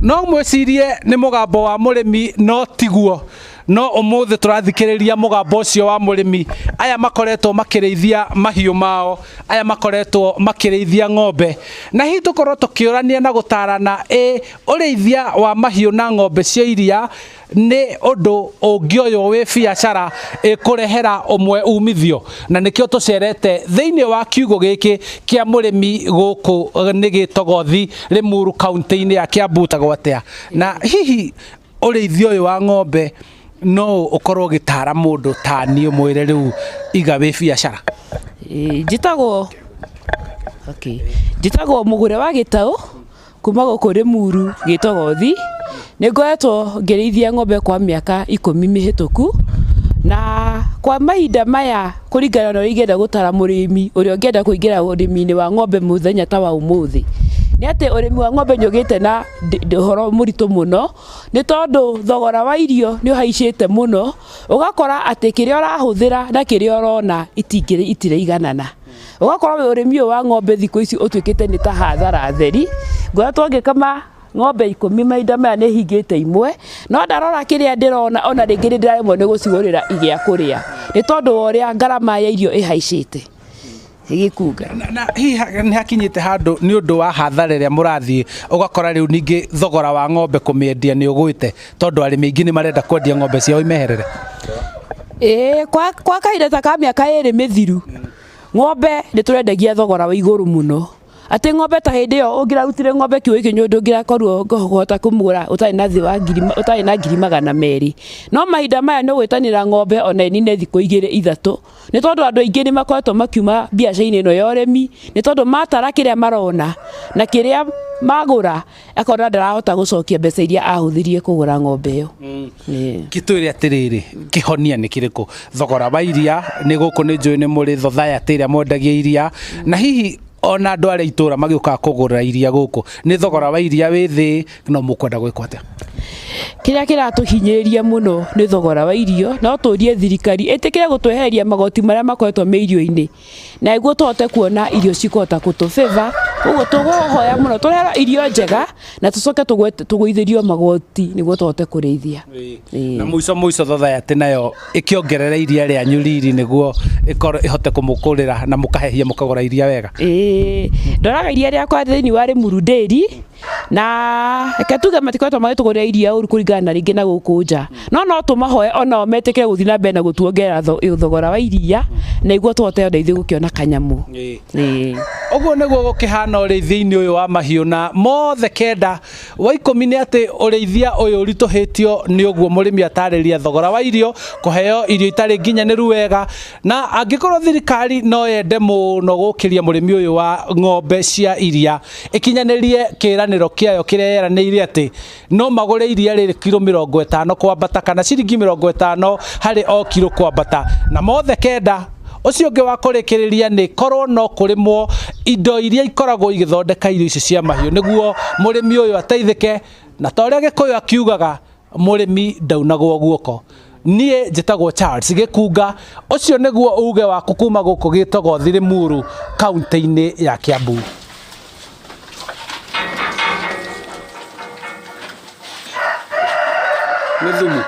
No mwecirie nĩ mũgambo wa mũrĩmi no tiguo no ũmũthĩ tũrathikĩrĩria mũgambo ũcio wa mũrĩmi aya makoretwo makĩrĩithia mahiũ mao aya makoretwo makĩrĩithia ng'ombe na hihi tũkorwo tũkĩũrania na gũtarana ũrĩithia wa mahiũ na ng'ombe cia iria nĩ ũndũ ũngĩoywo wĩ biacara kũrehera ũmwe umithio na nĩkĩo tũcerete thĩinĩ wa kiugo gĩkĩ kĩa mũrĩmi gũkũ nĩ gĩtogothi Limuru kaunti-inĩ ya Kiambu tagwatea na hihi ũrĩithia ũyũ wa ng'ombe no ũkorwo gĩtara mũndũ ta niĩ mwĩre rĩu iga wĩ biacara njĩtagwo mũgũre wa gĩtaũ kuma gũkũ Limuru gĩtogothi nĩ ngoretwo ngĩrĩithia ng'ombe kwa mĩaka 10 mĩhĩtũku na kwa mahinda maya kũringana na ũrĩa ingĩenda gũtara mũrĩmi ũrĩa ũngĩenda kũingĩra ũrĩmi-inĩ wa ng'ombe mũthenya ta wa ũmũthĩ nĩ atĩ ũrĩmi wa ng'ombe nĩ ũgĩte na ũhoro mũritũ mũno nĩ tondũ thogora wa irio nĩ ũhaicĩte mũno ũgakora atĩ kĩrĩa ũrahũthĩra na kĩrĩa ũrona itiraiganana ũgakora ũrĩmi ũyũ wa ng'ombe thikũ ici ũtuĩkĩte nĩ ta hathara theri ngoretwo ngĩkama ng'ombe 10 mahinda maya nĩ hingĩte imwe no ndarora kĩrĩa ndĩrona ona rĩngĩ nĩ ndĩraremwo nĩ gũcigũrĩra igĩa kũrĩa nĩ tondũ wa ũrĩa ngarama ya irio ĩhaicĩte igĩkunga na hihi nĩ hakinyĩte handũ nĩ ũndũ wa hathara ĩrĩa mũrathiĩ ũgakora rĩu ningĩ thogora wa ng'ombe kũmĩendia nĩ ũgwĩte tondũ arĩmi aingĩ nĩ marenda kwendia ng'ombe ciao imeherere kwa kahinda ta ka mĩaka 2 mĩthiru ng'ombe nĩ tũrendagia thogora wa igũrũ mũno atĩ ng'ombe ta hĩndĩ ĩyo ũngĩrarutire ng'ombe kiugũ kĩnyũndũ ũngĩrakorwo kũhota kũmũgũra ũtarĩ na thĩ wa ũtarĩ na 200,000 no mahinda maya nĩ ũgwĩtanĩra ng'ombe ona nine thikũ 2-3 nĩ tondũ andũ aingĩ nĩ makoretwo makiuma biacara-inĩ ĩno ya ũrĩmi nĩ tondũ matara kĩrĩa marona na kĩrĩa magũra akona ndarahota gũcokia mbeca iria ahũthĩrie kũgũra ng'ombe ĩyo gĩtwĩre atĩrĩrĩ kĩhonia nĩ kĩrĩkũ thogora wa iria nĩ gũkũ nĩ njũĩ nĩ mũrĩ society ĩrĩa mwendagia iria na hihi ona andũ arĩa itũra magĩũka kũgũra iria gũkũ nĩ thogora wa iria wĩ thĩ no mũkwenda gwĩkwo atĩa kĩrĩa kĩratũhinyĩrĩria mũno nĩ thogora wa irio no tũrie thirikari ĩtĩkĩre gũtwehereria magoti marĩa makoretwo me irio-inĩ na nĩguo tũhote kuona irio cikũhota gũtũ-favor ũguo tũgũhoya mũno tũreherwo irio njega na tũcoke tũgũithĩrio magoti nĩguo tũhote kũrĩithia na mũico society nayo ĩkĩongerera iria rĩanyu riri nĩguo ĩhote kũmũkũrĩra na mũkahehia mũkagũra iria wega ndoraga iria rĩakwa thĩinĩ wa Limuru Dairy na reke tuge matikoretwo magĩtũgũrĩra iria ũru kũringana na rĩngĩ na gũkũ nja no tũmahoe onao metĩkĩre gũthiĩ na mbere na gũtuongerera thogora wa iria na iguo tũhote ona ithuĩ gũkĩona kanyamũ ũguo nĩguo gũkĩhana ũrĩithia-inĩ ũyũ wa mahiũ na mothe kenda wa 10 nĩ atĩ ũrĩithia ũyũ ũritũhĩtio nĩ ũguo mũrĩmi atarĩria thogora wa irio kũheo irio itarĩ nginyanĩru wega na angĩkorwo thirikari no yende mũno gũkĩria mũrĩmi ũyũ wa ng'ombe cia iria ĩkinyanĩrie kĩranĩro kĩayo kĩrĩa yeranĩire atĩ no magũre iria rĩrĩ kilo 50 kwambata kana ciringi 50 harĩ o kilo kwambata na mothe kenda ũcio ũngĩ wa kũrĩkĩrĩria nĩ korwo no kũrĩmwo indo iria ikoragwo igĩthondeka irio ici cia mahiũ nĩguo mũrĩmi ũyũ ateithĩke na ta ũrĩa Gĩkũyũ akiugaga mũrĩmi ndaunagwo guoko niĩ njĩtagwo Charles Gĩkunga ũcio nĩguo uge waku kuma gũkũ Gĩtogothi Limuru kaunti-inĩ ya Kiambu nĩ thumu